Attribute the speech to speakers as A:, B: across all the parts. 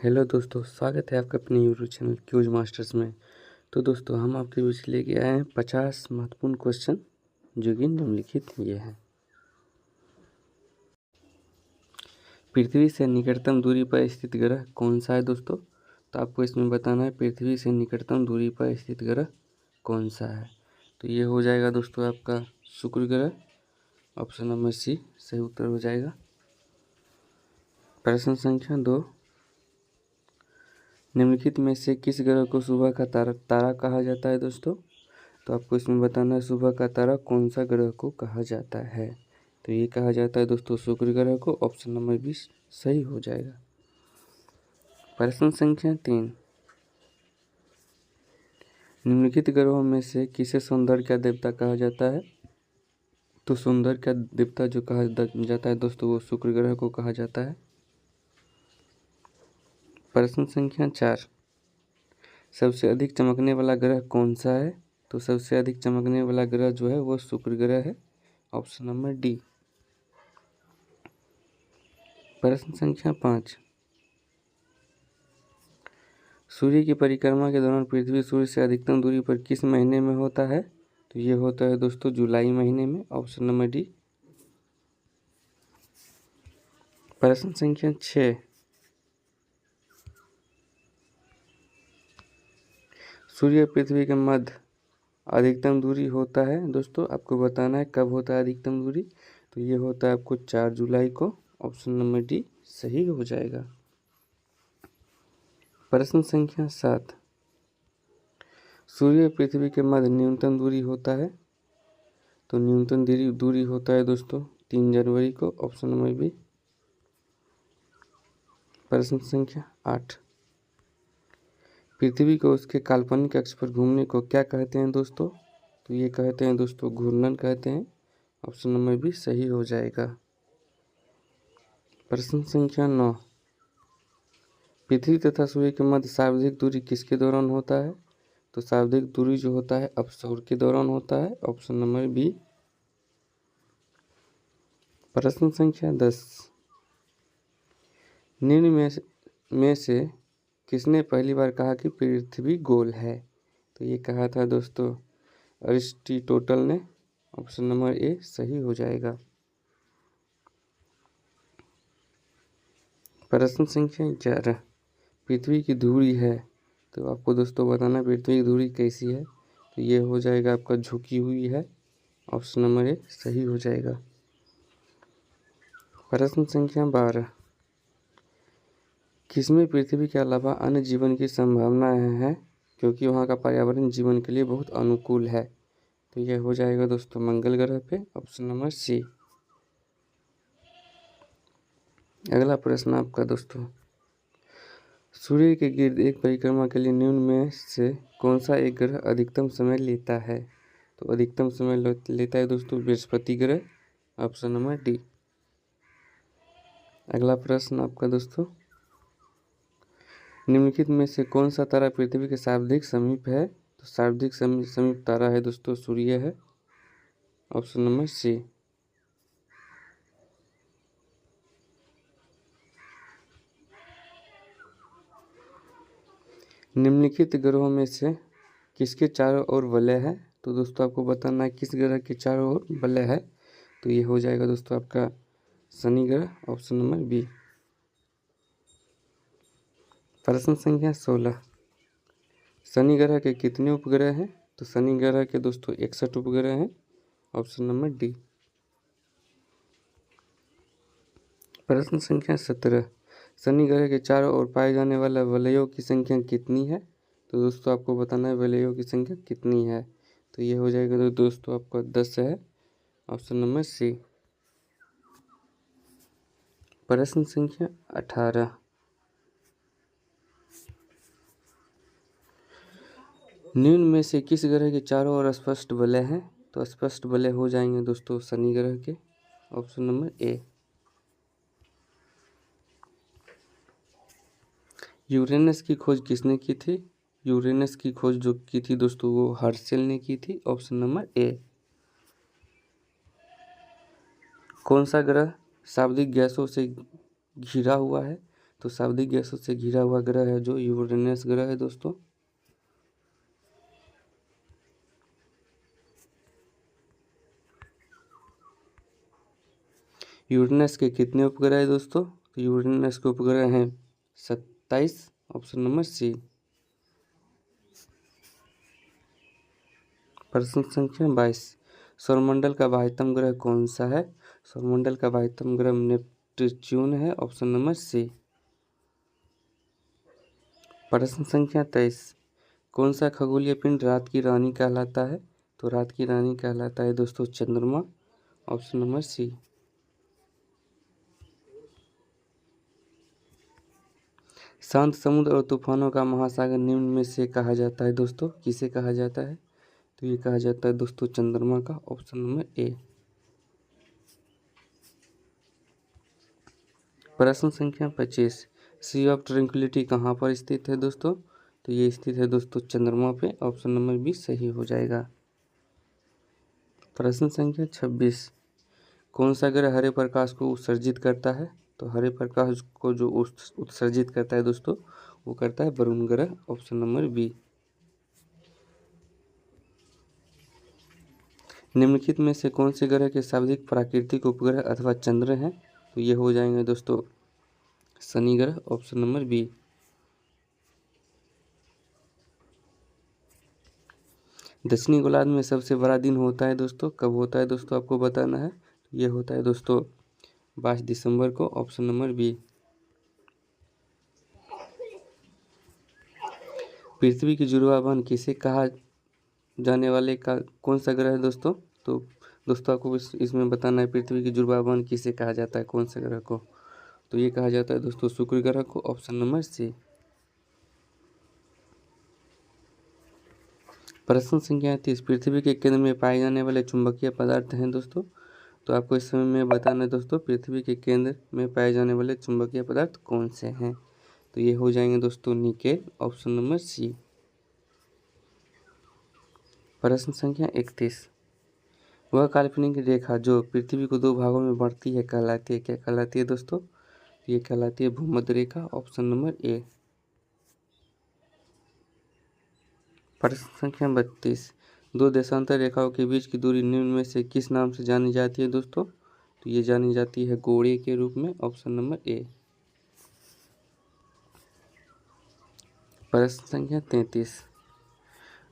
A: Hello दोस्तों, स्वागत है आपका अपने यूट्यूब चैनल क्यूज मास्टर्स में। तो दोस्तों, हम आपके बीच लेके आए हैं 50 महत्वपूर्ण क्वेश्चन जो कि निम्नलिखित ये हैं। पृथ्वी से निकटतम दूरी पर स्थित ग्रह कौन सा है दोस्तों? तो आपको इसमें बताना है पृथ्वी से निकटतम दूरी पर स्थित ग्रह कौन सा है। तो ये हो जाएगा दोस्तों आपका शुक्र ग्रह। ऑप्शन नंबर सी सही उत्तर हो जाएगा। प्रश्न संख्या 2, निम्नलिखित में से किस ग्रह को सुबह का तारा कहा जाता है दोस्तों? तो आपको इसमें बताना है सुबह का तारा कौन सा ग्रह को कहा जाता है। तो ये कहा जाता है दोस्तों शुक्र ग्रह को। ऑप्शन नंबर 20 सही हो जाएगा। प्रश्न संख्या 3, निम्नलिखित ग्रहों में से किसे सौंदर्य का देवता कहा जाता है? तो सौंदर्य का देवता जो कहा जाता है दोस्तों वो शुक्र ग्रह को कहा जाता है। प्रश्न संख्या 4, सबसे अधिक चमकने वाला ग्रह कौन सा है? तो सबसे अधिक चमकने वाला ग्रह जो है वो शुक्र ग्रह है। Option number D. प्रश्न संख्या 5, सूर्य की परिक्रमा के दौरान पृथ्वी सूर्य से अधिकतम दूरी पर किस महीने में होता है? तो ये होता है दोस्तों जुलाई महीने में। Option number D. प्रश्न संख्या 6, सूर्य पृथ्वी के मध्य अधिकतम दूरी होता है दोस्तों, आपको बताना है कब होता है अधिकतम दूरी। तो ये होता है आपको 4 जुलाई को। ऑप्शन नंबर डी सही हो जाएगा। प्रश्न संख्या 7, सूर्य पृथ्वी के मध्य न्यूनतम दूरी होता है। तो न्यूनतम दूरी होता है दोस्तों 3 जनवरी को। Option number B. प्रश्न संख्या 8, पृथ्वी को उसके काल्पनिक अक्ष पर घूमने को क्या कहते हैं दोस्तों? तो ये कहते हैं दोस्तों घूर्णन कहते हैं। ऑप्शन नंबर बी सही हो जाएगा। प्रश्न संख्या 9, पृथ्वी तथा सूर्य के मध्य सर्वाधिक दूरी किसके दौरान होता है? तो सर्वाधिक दूरी जो होता है अपसौर के दौरान होता है। Option number B. प्रश्न संख्या 10, निम्न में से किसने पहली बार कहा कि पृथ्वी गोल है? तो ये कहा था दोस्तों अरिस्टोटल ने। ऑप्शन नंबर ए सही हो जाएगा। प्रश्न संख्या 11, पृथ्वी की धुरी है। तो आपको दोस्तों बताना पृथ्वी की धुरी कैसी है। तो ये हो जाएगा आपका झुकी हुई है। ऑप्शन नंबर ए सही हो जाएगा। प्रश्न संख्या 12, किसमें पृथ्वी के अलावा अन्य जीवन की संभावनाएं हैं क्योंकि वहाँ का पर्यावरण जीवन के लिए बहुत अनुकूल है? तो यह हो जाएगा दोस्तों मंगल ग्रह पे। Option number C. अगला प्रश्न आपका दोस्तों, सूर्य के गिर्द एक परिक्रमा के लिए निम्न में से कौन सा एक ग्रह अधिकतम समय लेता है? तो अधिकतम समय लेता है दोस्तों बृहस्पति ग्रह। Option number D. अगला प्रश्न आपका दोस्तों, निम्नलिखित में से कौन सा तारा पृथ्वी के शाब्दिक समीप है? तो शाब्दिक समीप तारा है दोस्तों सूर्य है। Option number C. निम्नलिखित ग्रहों में से किसके चारों ओर वलय है? तो दोस्तों आपको बताना है किस ग्रह के चारों ओर वलय है। तो ये हो जाएगा दोस्तों आपका शनि ग्रह। Option number B. प्रश्न संख्या 16, शनि ग्रह के कितने उपग्रह हैं? तो शनि ग्रह के दोस्तों 61 उपग्रह हैं। Option number D. प्रश्न संख्या 17, शनि ग्रह के चारों ओर पाए जाने वाले वलयों की संख्या कितनी है? तो दोस्तों आपको बताना है वलयों की संख्या कितनी है। तो ये हो जाएगा तो दोस्तों आपका 10 है। Option number C. प्रश्न संख्या 18, निम्न में से किस ग्रह के चारों ओर स्पष्ट वलय हैं? तो स्पष्ट वलय हो जाएंगे दोस्तों शनि ग्रह के। Option number A. यूरेनस की खोज किसने की थी? यूरेनस की खोज जो की थी दोस्तों वो हर्शेल ने की थी। Option number A. कौन सा ग्रह शाब्दिक गैसों से घिरा हुआ है? तो शाब्दिक गैसों से घिरा हुआ ग्रह है जो यूरेनस ग्रह है दोस्तों। यूरेनस के कितने उपग्रह है दोस्तों? तो यूरेनस के उपग्रह हैं 27, ऑप्शन नंबर सी। प्रश्न संख्या 22, सौरमंडल का बाह्यतम ग्रह कौन सा है? सौरमंडल का बाह्यतम ग्रह नेपच्यून है, ऑप्शन नंबर सी। प्रश्न संख्या 23, कौन सा खगोलीय पिंड रात की रानी कहलाता है? तो रात की रानी कहलाता है दोस्तों चंद्रमा, ऑप्शन नंबर सी। शांत समुद्र और तूफानों का महासागर निम्न में से कहा जाता है दोस्तों, किसे कहा जाता है? तो ये कहा जाता है दोस्तों चंद्रमा का, ऑप्शन नंबर ए। प्रश्न संख्या 25, सी ऑफ ट्रैंक्विलिटी कहाँ पर स्थित है दोस्तों? तो ये स्थित है दोस्तों चंद्रमा पे, ऑप्शन नंबर बी सही हो जाएगा। प्रश्न संख्या 26, कौन सा ग्रह हरे प्रकाश को उत्सर्जित करता है? तो हरे प्रकाश को जो उत्सर्जित करता है दोस्तों वो करता है वरुण ग्रह, ऑप्शन नंबर बी। निम्नलिखित में से कौन से ग्रह के शाब्दिक प्राकृतिक उपग्रह अथवा चंद्र हैं? तो ये हो जाएंगे दोस्तों शनि ग्रह, ऑप्शन नंबर बी। दक्षिणी गोलार्ध में सबसे बड़ा दिन होता है दोस्तों, कब होता है दोस्तों आपको बताना है। ये होता है दोस्तों 22 दिसंबर को, ऑप्शन नंबर बी। पृथ्वी की जुड़वा बहन किसे कहा जाने वाले का कौन सा ग्रह है दोस्तों? तो दोस्तों आपको इसमें बताना है पृथ्वी की जुड़वा बहन किसे कहा जाता है, कौन से ग्रह को? तो ये कहा जाता है दोस्तों शुक्र ग्रह को, ऑप्शन नंबर सी। प्रश्न संख्या 30, पृथ्वी के केंद्र में पाए जाने वाले चुंबकीय पदार्थ हैं दोस्तों। तो आपको इस समय में बताना है दोस्तों पृथ्वी के केंद्र में पाए जाने वाले चुंबकीय पदार्थ कौन से हैं। तो ये हो जाएंगे दोस्तों निकेल, ऑप्शन नंबर सी। प्रश्न संख्या 31, वह काल्पनिक रेखा जो पृथ्वी को दो भागों में बांटती है कहलाती है, क्या कहलाती है दोस्तों? ये कहलाती है भूमध्य रेखा, ऑप्शन नंबर ए। प्रश्न संख्या 32, दो देशांतर रेखाओं के बीच की दूरी निम्न में से किस नाम से जानी जाती है दोस्तों? तो ये जानी जाती है गोड़े के रूप में, ऑप्शन नंबर ए। प्रश्न संख्या 33,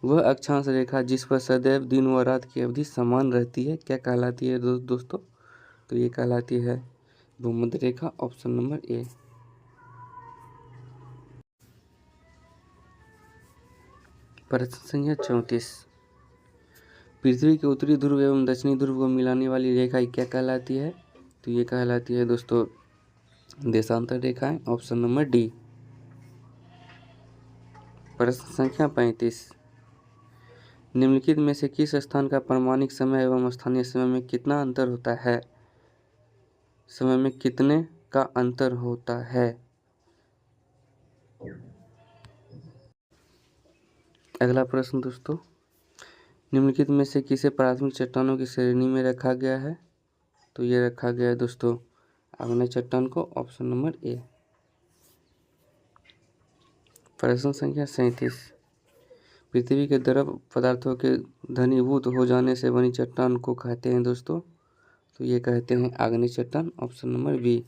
A: वह अक्षांश रेखा जिस पर सदैव दिन व रात की अवधि समान रहती है क्या कहलाती है दोस्तों? तो ये कहलाती है भूमध्य रेखा, ऑप्शन नंबर ए। प्रश्न संख्या 34, पृथ्वी के उत्तरी ध्रुव एवं दक्षिणी ध्रुव को मिलाने वाली रेखा क्या कहलाती है? तो ये कहलाती है दोस्तों देशांतर रेखाएं, ऑप्शन नंबर डी। प्रश्न संख्या 35, निम्नलिखित में से किस स्थान का प्रामाणिक समय एवं स्थानीय समय में कितना अंतर होता है? समय में कितने का अंतर होता है? अगला प्रश्न दोस्तों, निम्नलिखित में से किसे प्राथमिक चट्टानों की श्रेणी में रखा गया है? तो ये रखा गया है दोस्तों आग्नेय चट्टान को, ऑप्शन नंबर ए। प्रश्न संख्या 37, पृथ्वी के द्रव पदार्थों के घनीभूत हो जाने से बनी चट्टान को कहते हैं दोस्तों? तो ये कहते हैं आग्नेय चट्टान, ऑप्शन नंबर बी।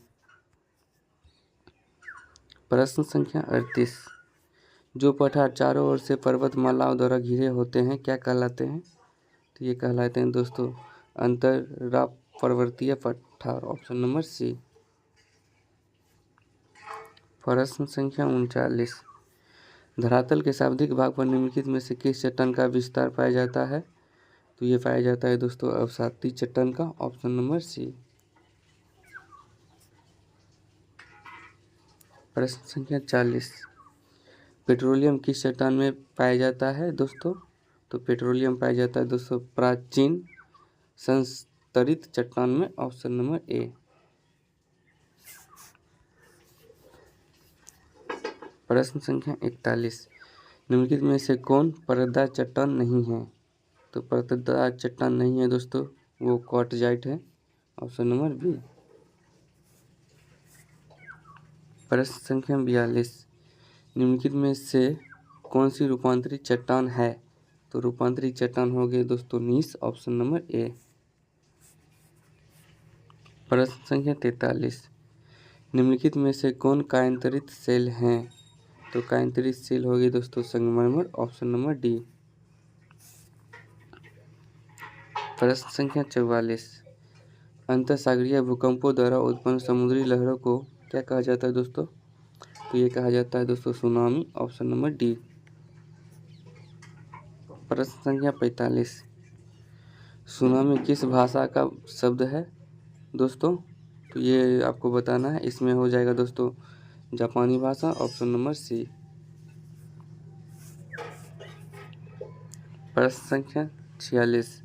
A: प्रश्न संख्या 38, जो पठार चारों ओर से पर्वतमालाओं द्वारा घिरे होते हैं क्या कहलाते हैं? तो ये कहलाते हैं दोस्तों अंतरपर्वतीय पठार, ऑप्शन नंबर सी। प्रश्न संख्या 39, धरातल के शाब्दिक भाग पर निम्नलिखित में से किस चट्टान का विस्तार पाया जाता है? तो ये पाया जाता है दोस्तों अवसादी चट्टान का, ऑप्शन नंबर सी। प्रश्न संख्या 40, पेट्रोलियम किस चट्टान में पाया जाता है दोस्तों? तो पेट्रोलियम पाया जाता है दोस्तों प्राचीन संस्तरित चट्टान में, ऑप्शन नंबर ए। प्रश्न संख्या 41, निम्नलिखित में से कौन परतदार चट्टान नहीं है? तो परतदार चट्टान नहीं है दोस्तों वो क्वार्टजाइट है, ऑप्शन नंबर बी। प्रश्न संख्या 42, निम्नलिखित में से कौन सी रूपांतरित चट्टान है? तो रूपांतरित चट्टान हो गई दोस्तों नीस, ऑप्शन नंबर ए। प्रश्न संख्या 43, निम्नलिखित में से कौन कायांतरित सेल हैं? तो कायांतरित सेल हो गई दोस्तों संगमरमर, ऑप्शन नंबर डी। प्रश्न संख्या 44, अंतरसागरीय भूकंपों द्वारा उत्पन्न समुद्री लहरों को क्या कहा जाता है दोस्तों? तो ये कहा जाता है दोस्तों सुनामी, ऑप्शन नंबर डी। प्रश्न संख्या 45, सुनामी किस भाषा का शब्द है दोस्तों? तो ये आपको बताना है, इसमें हो जाएगा दोस्तों जापानी भाषा, ऑप्शन नंबर सी। प्रश्न संख्या 46,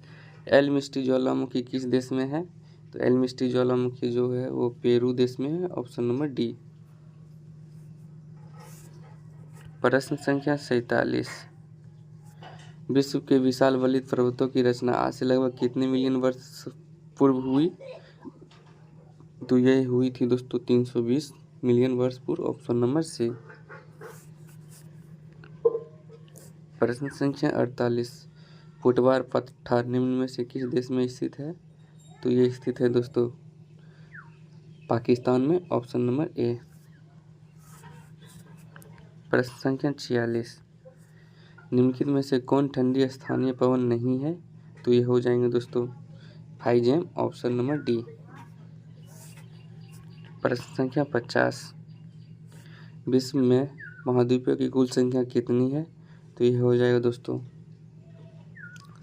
A: एल-मिस्टी ज्वालामुखी किस देश में है? तो एल-मिस्टी ज्वालामुखी जो है वो पेरू देश में है, ऑप्शन नंबर डी। प्रश्न संख्या 47, विश्व के विशाल वलित पर्वतों की रचना आज से लगभग कितने मिलियन वर्ष पूर्व हुई? तो यह हुई थी दोस्तों 320 मिलियन वर्ष पूर्व, ऑप्शन नंबर सी। प्रश्न संख्या 48, फुटबार पठार निम्न में से किस देश में स्थित है? तो ये स्थित है दोस्तों पाकिस्तान में, ऑप्शन नंबर ए। प्रश्न संख्या 46, निम्नलिखित में से कौन ठंडी स्थानीय पवन नहीं है? तो ये हो जाएंगे दोस्तों फाइजेम, ऑप्शन नंबर डी। प्रश्न संख्या 50, विश्व में महाद्वीपों की कुल संख्या कितनी है? तो ये हो जाएगा दोस्तों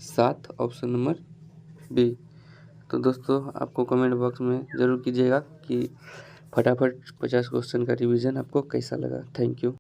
A: 7, ऑप्शन नंबर बी। तो दोस्तों आपको कमेंट बॉक्स में ज़रूर कीजिएगा कि फटाफट 50 क्वेश्चन का रिवीजन आपको कैसा लगा। Thank you.